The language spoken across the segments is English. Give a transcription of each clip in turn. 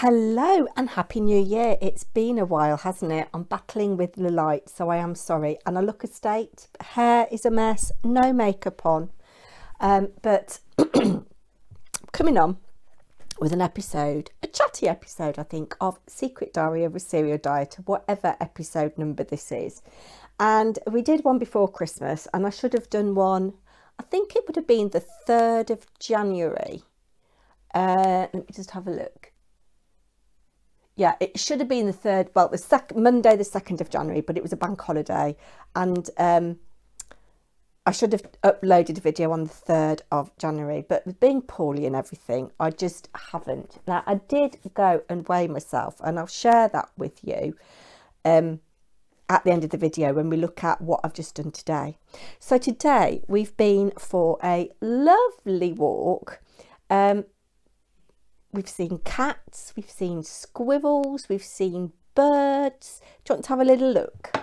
Hello and Happy New Year. It's been a while, hasn't it? I'm battling with the light, so I am sorry. And I look a state, hair is a mess, no makeup on. But coming on with an episode, a chatty episode, I think, of Secret Diary of a Serial Dieter, whatever episode number this is. And we did one before Christmas, and I should have done one, I think it would have been the 3rd of January. Let me just have a look. Yeah, it should have been the 3rd, well, Monday the 2nd of January, but it was a bank holiday, and I should have uploaded a video on the 3rd of January, but with being poorly and everything, I just haven't. Now, I did go and weigh myself, and I'll share that with you at the end of the video when we look at what I've just done today. So today we've been for a lovely walk. We've seen cats, we've seen squirrels, we've seen birds. Do you want to have a little look?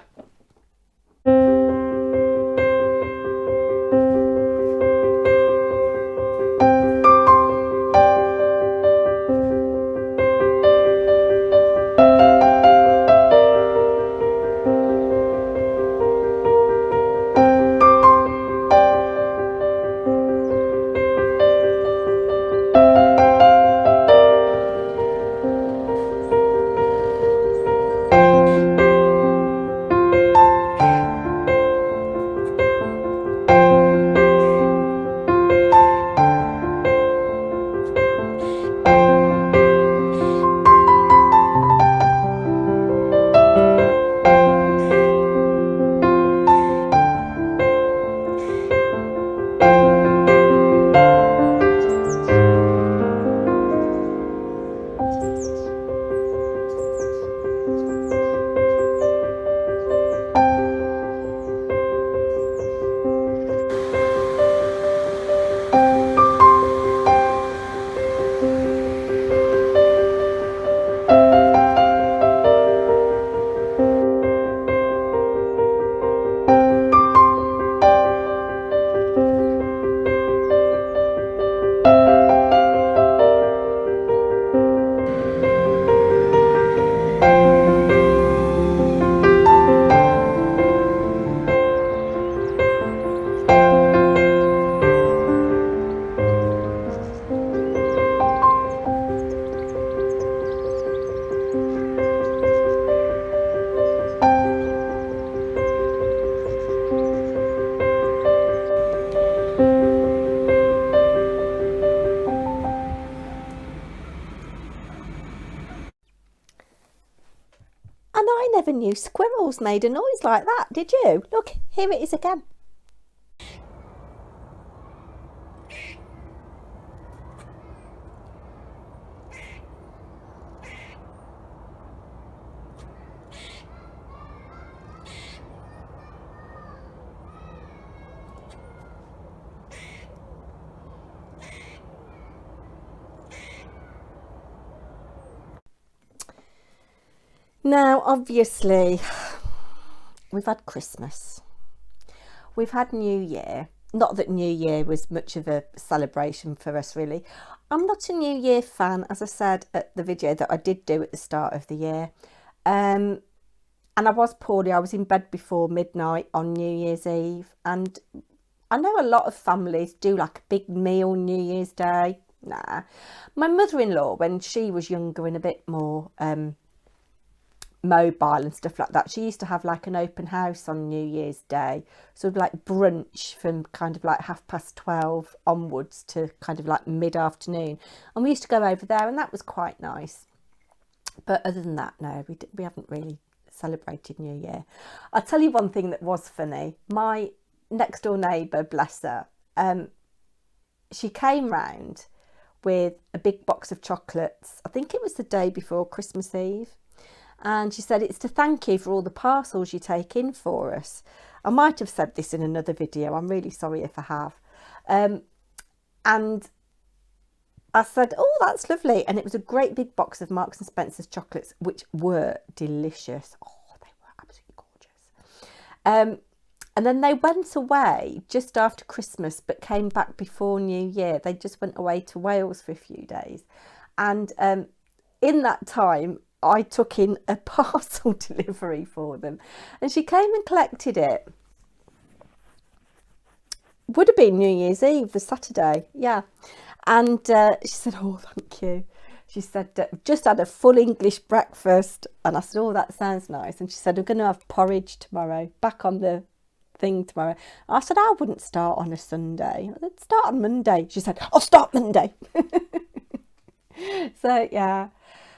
I never knew squirrels made a noise like that, did you? Look, here it is again. Now, obviously, we've had Christmas. We've had New Year. Not that New Year was much of a celebration for us, really. I'm not a New Year fan, as I said at the video that I did do at the start of the year. And I was poorly. I was in bed before midnight on New Year's Eve. And I know a lot of families do like a big meal New Year's Day. Nah. My mother-in-law, when she was younger and a bit more mobile and stuff like that, she used to have like an open house on New Year's Day, sort of like brunch from kind of like 12:30 onwards to kind of like mid-afternoon, and we used to go over there, and that was quite nice. But other than that, no, we haven't really celebrated New Year. I'll tell you one thing that was funny. My next door neighbour, bless her, she came round with a big box of chocolates. I think it was the day before Christmas Eve. And she said, it's to thank you for all the parcels you take in for us. I might have said this in another video. I'm really sorry if I have. And I said, oh, that's lovely. And it was a great big box of Marks and Spencer's chocolates, which were delicious. Oh, they were absolutely gorgeous. And then they went away just after Christmas, but came back before New Year. They just went away to Wales for a few days. And in that time, I took in a parcel delivery for them, and she came and collected it. Would have been New Year's Eve, the Saturday, yeah. And she said, "Oh, thank you." She said, "Just had a full English breakfast." And I said, "Oh, that sounds nice." And she said, "We're going to have porridge tomorrow, back on the thing tomorrow." I said, "I wouldn't start on a Sunday. I'd start on Monday." She said, "I'll start Monday." So, yeah.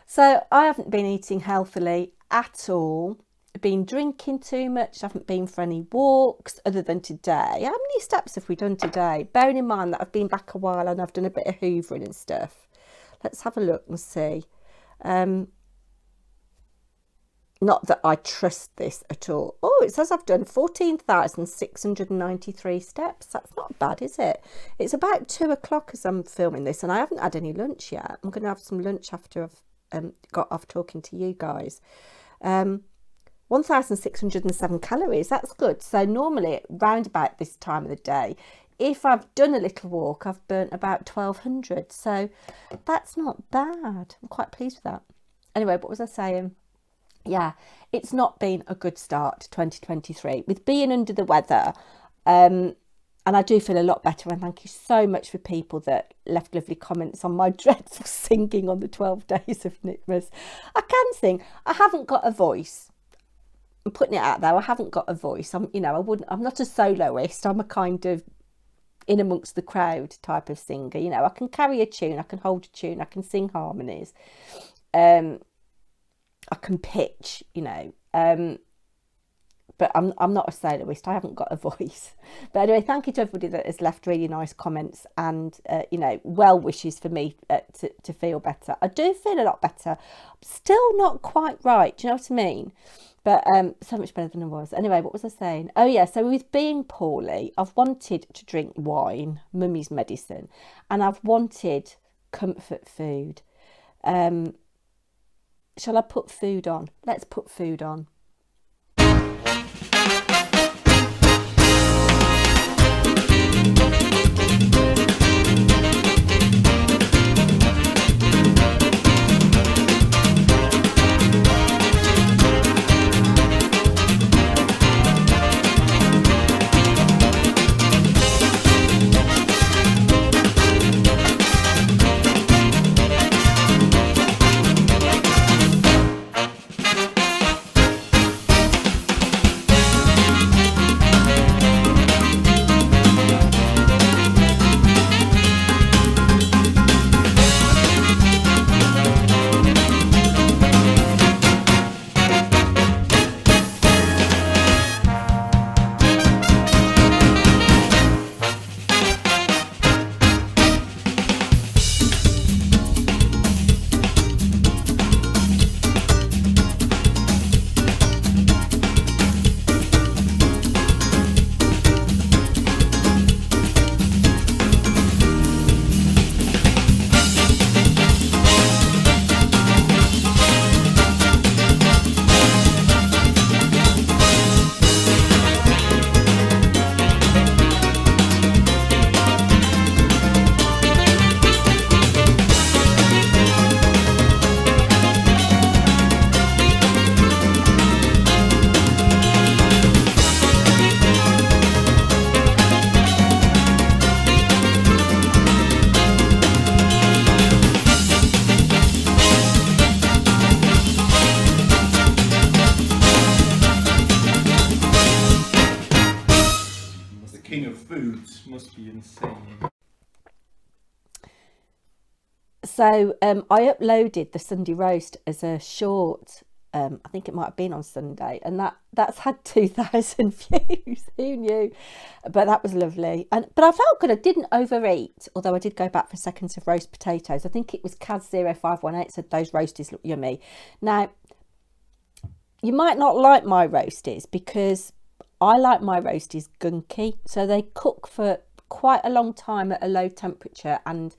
So I haven't been eating healthily at all. Been drinking too much. Haven't been for any walks other than today. How many steps have we done today? Bearing in mind that I've been back a while and I've done a bit of hoovering and stuff. Let's have a look and see. Not that I trust this at all. Oh, it says I've done 14,693 steps. That's not bad, is it? It's about 2 o'clock as I'm filming this, and I haven't had any lunch yet. I'm going to have some lunch after I've got off talking to you guys. 1,607 calories. That's good. So normally round about this time of the day, if I've done a little walk, I've burnt about 1,200. So that's not bad. I'm quite pleased with that. Anyway, what was I saying? Yeah, it's not been a good start to 2023 with being under the weather. And I do feel a lot better. And thank you so much for people that left lovely comments on my dreadful singing on the 12 days of Nickmas. I can sing. I haven't got a voice. I'm putting it out there. I haven't got a voice. I'm not a soloist. I'm a kind of in amongst the crowd type of singer. I can carry a tune. I can hold a tune. I can sing harmonies. I can pitch, but I'm not a soloist. I haven't got a voice. But anyway, thank you to everybody that has left really nice comments and, well wishes for me to feel better. I do feel a lot better. Still not quite right. Do you know what I mean? But so much better than I was. Anyway, what was I saying? Oh, yeah. So with being poorly, I've wanted to drink wine, mummy's medicine, and I've wanted comfort food. Shall I put food on? Let's put food on. Must be insane. So I uploaded the Sunday roast as a short. I think it might have been on Sunday, and that's had 2,000 views. Who knew? But that was lovely. But I felt good. I didn't overeat, although I did go back for seconds of roast potatoes. I think it was Kaz0518 said those roasties look yummy. Now, you might not like my roasties because I like my roasties gunky. So they cook for quite a long time at a low temperature, and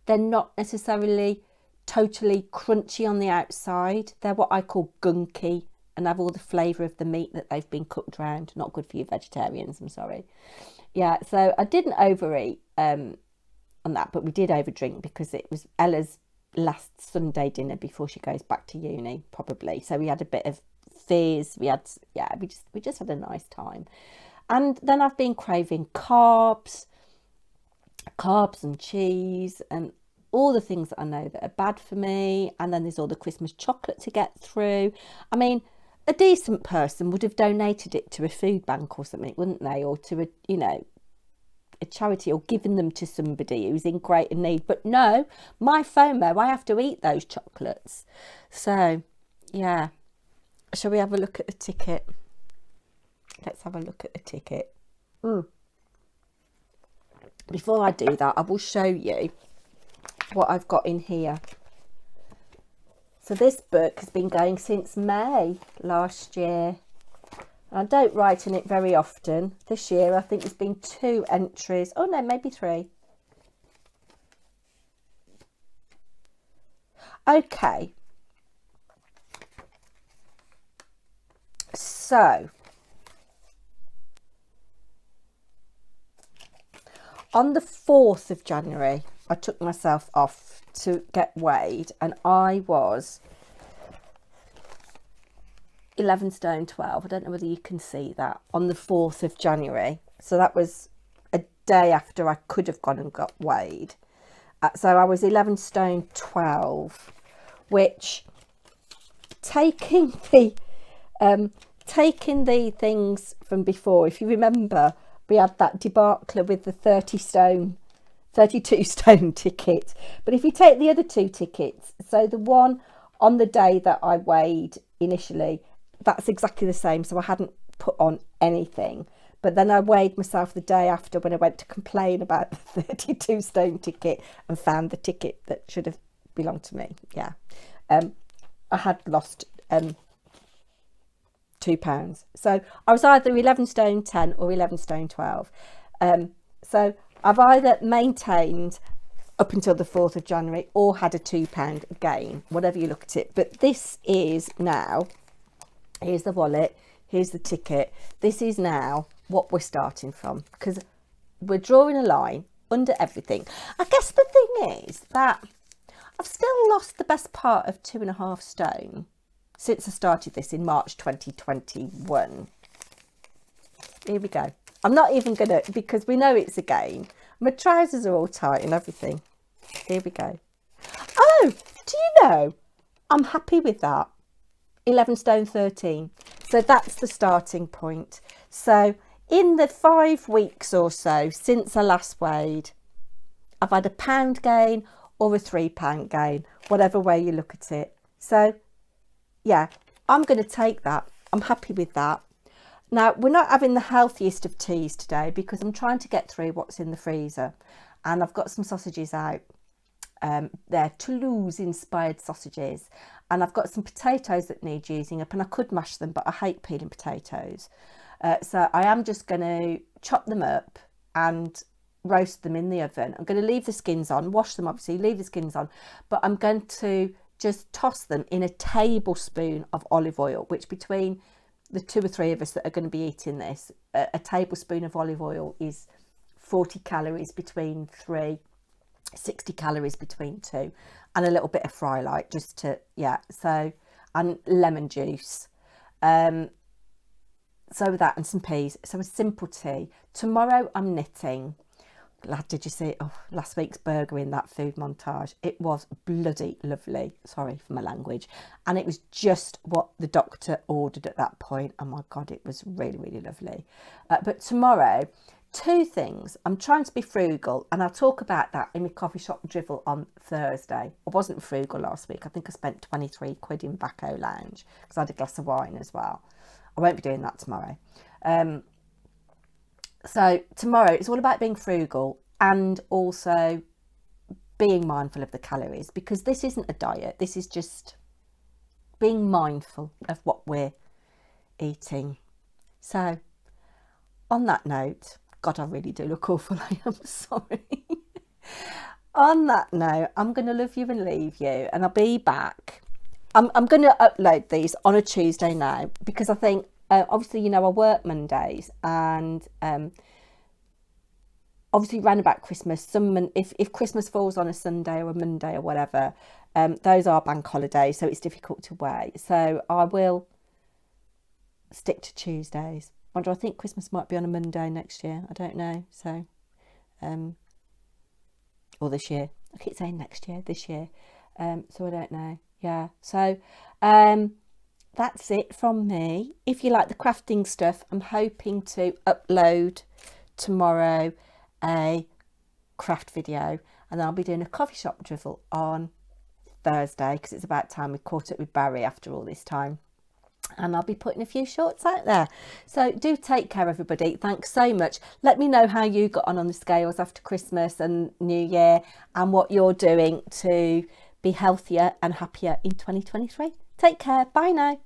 they're not necessarily totally crunchy on the outside. They're what I call gunky and have all the flavour of the meat that they've been cooked around. Not good for you vegetarians, I'm sorry. Yeah, so I didn't overeat on that, but we did overdrink because it was Ella's last Sunday dinner before she goes back to uni, probably. So we had a bit of fizz. We just had a nice time. And then I've been craving carbs and cheese and all the things that I know that are bad for me. And then there's all the Christmas chocolate to get through. I mean, a decent person would have donated it to a food bank or something, wouldn't they? Or to a charity, or given them to somebody who's in greater need. But no, my FOMO, I have to eat those chocolates. So, yeah. Shall we have a look at the ticket? Let's have a look at the ticket. Before I do that, I will show you what I've got in here. So this book has been going since May last year. I don't write in it very often. This year, I think there's been 2 entries. Oh no, maybe 3. Okay. So, on the 4th of January, I took myself off to get weighed, and I was 11 stone 12. I don't know whether you can see that, on the 4th of January. So that was a day after I could have gone and got weighed. So I was 11 stone 12, which, taking the things from before, if you remember, we had that debacle with the 32 stone ticket. But if you take the other 2 tickets, so the one on the day that I weighed initially, that's exactly the same. So I hadn't put on anything. But then I weighed myself the day after when I went to complain about the 32 stone ticket and found the ticket that should have belonged to me. Yeah. I had lost £2. So I was either 11 stone 10 or 11 stone 12. So I've either maintained up until the 4th of January or had a £2 gain, whatever you look at it. But this is now, here's the wallet, here's the ticket. This is now what we're starting from, because we're drawing a line under everything. I guess the thing is that I've still lost the best part of 2.5 stone since I started this in March 2021. Here we go. I'm not even gonna, because we know it's a game. My trousers are all tight and everything. Here we go. Oh, do you know, I'm happy with that. 11 stone 13. So that's the starting point. So in the 5 weeks or so since I last weighed, I've had a £1 gain or a £3 gain, whatever way you look at it. So yeah, I'm going to take that. I'm happy with that. Now, we're not having the healthiest of teas today because I'm trying to get through what's in the freezer. And I've got some sausages out. They're Toulouse-inspired sausages. And I've got some potatoes that need using up. And I could mash them, but I hate peeling potatoes. So I am just going to chop them up and roast them in the oven. I'm going to leave the skins on, wash them obviously, leave the skins on. But I'm going to just toss them in a tablespoon of olive oil, which between the 2 or 3 of us that are going to be eating this, a tablespoon of olive oil is 40 calories between 3, 60 calories between 2, and a little bit of fry light just to, yeah, so, and lemon juice. So that and some peas. So a simple tea. Tomorrow I'm knitting. Did you see last week's burger in that food montage? It was bloody lovely. Sorry for my language. And it was just what the doctor ordered at that point. Oh my God, it was really, really lovely. But tomorrow, 2 things. I'm trying to be frugal, and I'll talk about that in my coffee shop drivel on Thursday. I wasn't frugal last week. I think I spent 23 quid in Bacco Lounge because I had a glass of wine as well. I won't be doing that tomorrow. So tomorrow it's all about being frugal and also being mindful of the calories, because this isn't a diet. This is just being mindful of what we're eating. So on that note, God, I really do look awful. I am sorry. On that note, I'm going to love you and leave you, and I'll be back. I'm going to upload these on a Tuesday now, because I think, obviously, you know, I work Mondays, and obviously round about Christmas, if Christmas falls on a Sunday or a Monday or whatever, those are bank holidays, so it's difficult to wait. So I will stick to Tuesdays. Wonder, I think Christmas might be on a Monday next year. I don't know. So, or this year. I keep saying next year, this year. So I don't know. Yeah. So, that's it from me. If you like the crafting stuff, I'm hoping to upload tomorrow a craft video, and I'll be doing a coffee shop drivel on Thursday, because it's about time we caught up with Barry after all this time, and I'll be putting a few shorts out there. So do take care, everybody. Thanks so much. Let me know how you got on the scales after Christmas and New Year, and what you're doing to be healthier and happier in 2023. Take care. Bye now.